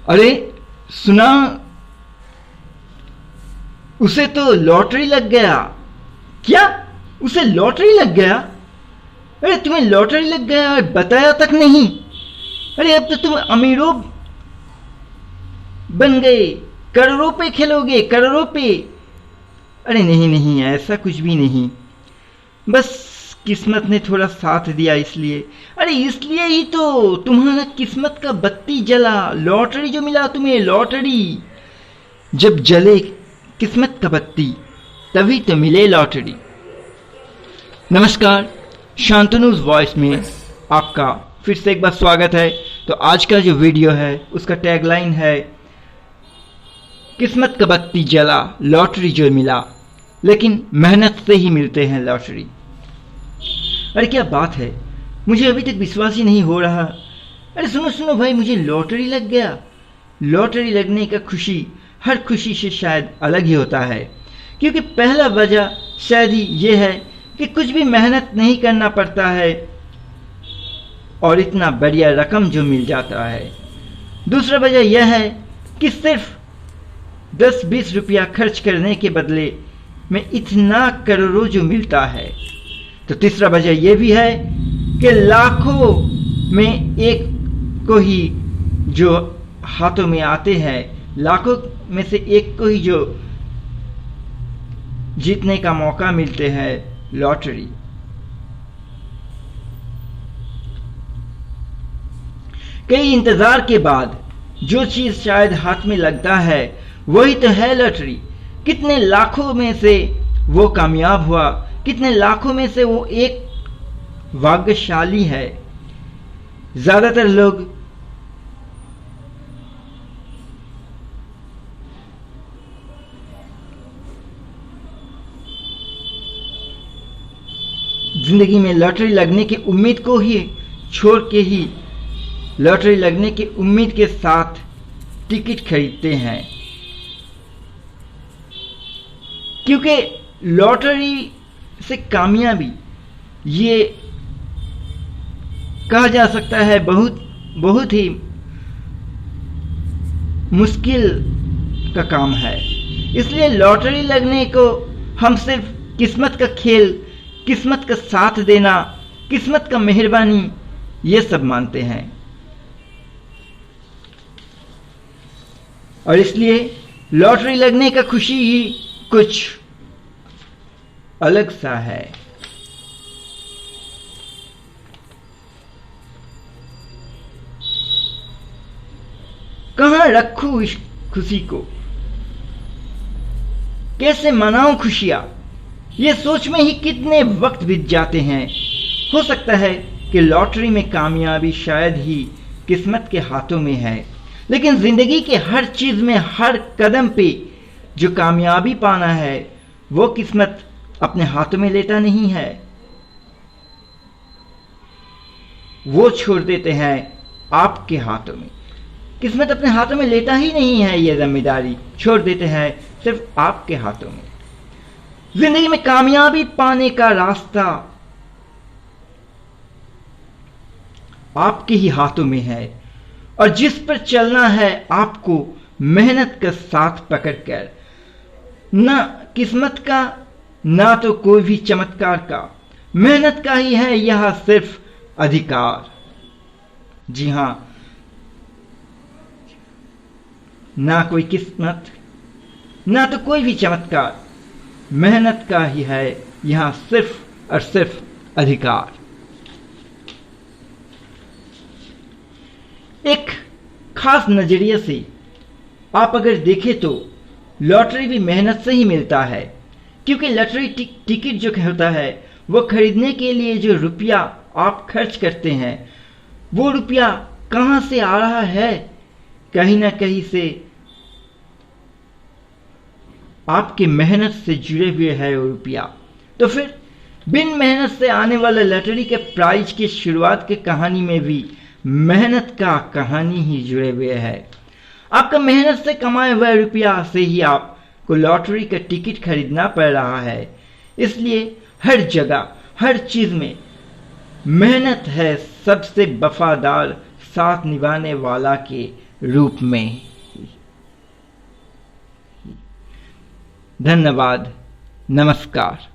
अरे सुना, उसे तो लॉटरी लग गया। क्या? उसे लॉटरी लग गया? अरे तुम्हें लॉटरी लग गया और बताया तक नहीं? अरे अब तो तुम अमीरों बन गए, करोड़ों पे खेलोगे, करोड़ों पे। अरे नहीं नहीं, ऐसा कुछ भी नहीं, बस किस्मत ने थोड़ा साथ दिया इसलिए। अरे इसलिए ही तो तुम्हारा किस्मत का बत्ती जला, लॉटरी जो मिला तुम्हें, लॉटरी। जब जले किस्मत का बत्ती तभी तो मिले लॉटरी। नमस्कार, शांतनुज वॉइस में आपका फिर से एक बार स्वागत है। तो आज का जो वीडियो है उसका टैगलाइन है, किस्मत का बत्ती जला, लॉटरी जो मिला, लेकिन मेहनत से ही मिलते हैं लॉटरी। अरे क्या बात है, मुझे अभी तक विश्वास ही नहीं हो रहा। अरे सुनो सुनो भाई, मुझे लॉटरी लग गया। लॉटरी लगने का खुशी हर खुशी से शायद अलग ही होता है, क्योंकि पहला वजह शायद ही ये है कि कुछ भी मेहनत नहीं करना पड़ता है और इतना बढ़िया रकम जो मिल जाता है। दूसरा वजह यह है कि सिर्फ 10-20 रुपया खर्च करने के बदले में इतना करोड़ों जो मिलता है। तो तीसरा वजह यह भी है कि लाखों में एक को ही जो हाथों में आते हैं, लाखों में से एक को ही जो जीतने का मौका मिलते हैं, लॉटरी। कई इंतजार के बाद जो चीज शायद हाथ में लगता है वही तो है लॉटरी। कितने लाखों में से वो कामयाब हुआ, कितने लाखों में से वो एक भाग्यशाली है। ज्यादातर लोग जिंदगी में लॉटरी लगने की उम्मीद को ही छोड़ के ही लॉटरी लगने की उम्मीद के साथ टिकट खरीदते हैं, क्योंकि लॉटरी से कामयाबी ये कहा जा सकता है बहुत ही मुश्किल का काम है। इसलिए लॉटरी लगने को हम सिर्फ किस्मत का खेल, किस्मत का साथ देना, किस्मत का मेहरबानी, ये सब मानते हैं। और इसलिए लॉटरी लगने का खुशी ही कुछ अलग सा है। कहां रखूं इस खुशी को, कैसे मनाऊं खुशियां, ये सोच में ही कितने वक्त बीत जाते हैं। हो सकता है कि लॉटरी में कामयाबी शायद ही किस्मत के हाथों में है, लेकिन जिंदगी के हर चीज में, हर कदम पे जो कामयाबी पाना है वो किस्मत अपने हाथों में लेता नहीं है। वो छोड़ देते हैं आपके हाथों में। किस्मत अपने हाथों में लेता ही नहीं है, ये जिम्मेदारी छोड़ देते हैं सिर्फ आपके हाथों में। जिंदगी में कामयाबी पाने का रास्ता आपके ही हाथों में है, और जिस पर चलना है आपको मेहनत का साथ पकड़कर। ना किस्मत का, ना तो कोई भी चमत्कार का, मेहनत का ही है यह सिर्फ अधिकार। जी हां, ना कोई किस्मत, ना तो कोई भी चमत्कार, मेहनत का ही है यहां सिर्फ और सिर्फ अधिकार। एक खास नजरिए से आप अगर देखें तो लॉटरी भी मेहनत से ही मिलता है, क्योंकि लॉटरी टिकट जो होता है वो खरीदने के लिए जो रुपया आप खर्च करते हैं, वो रुपया कहां से आ रहा है? कहीं ना कहीं से आपकी मेहनत से जुड़े हुए है वो रुपया। तो फिर बिन मेहनत से आने वाले लॉटरी के प्राइज की शुरुआत की कहानी में भी मेहनत का कहानी ही जुड़े हुए है। आपका मेहनत से कमाए हुए रुपया से ही आपको लॉटरी का टिकट खरीदना पड़ रहा है। इसलिए हर जगह, हर चीज में मेहनत है सबसे वफादार साथ निभाने वाला के रूप में। धन्यवाद, नमस्कार।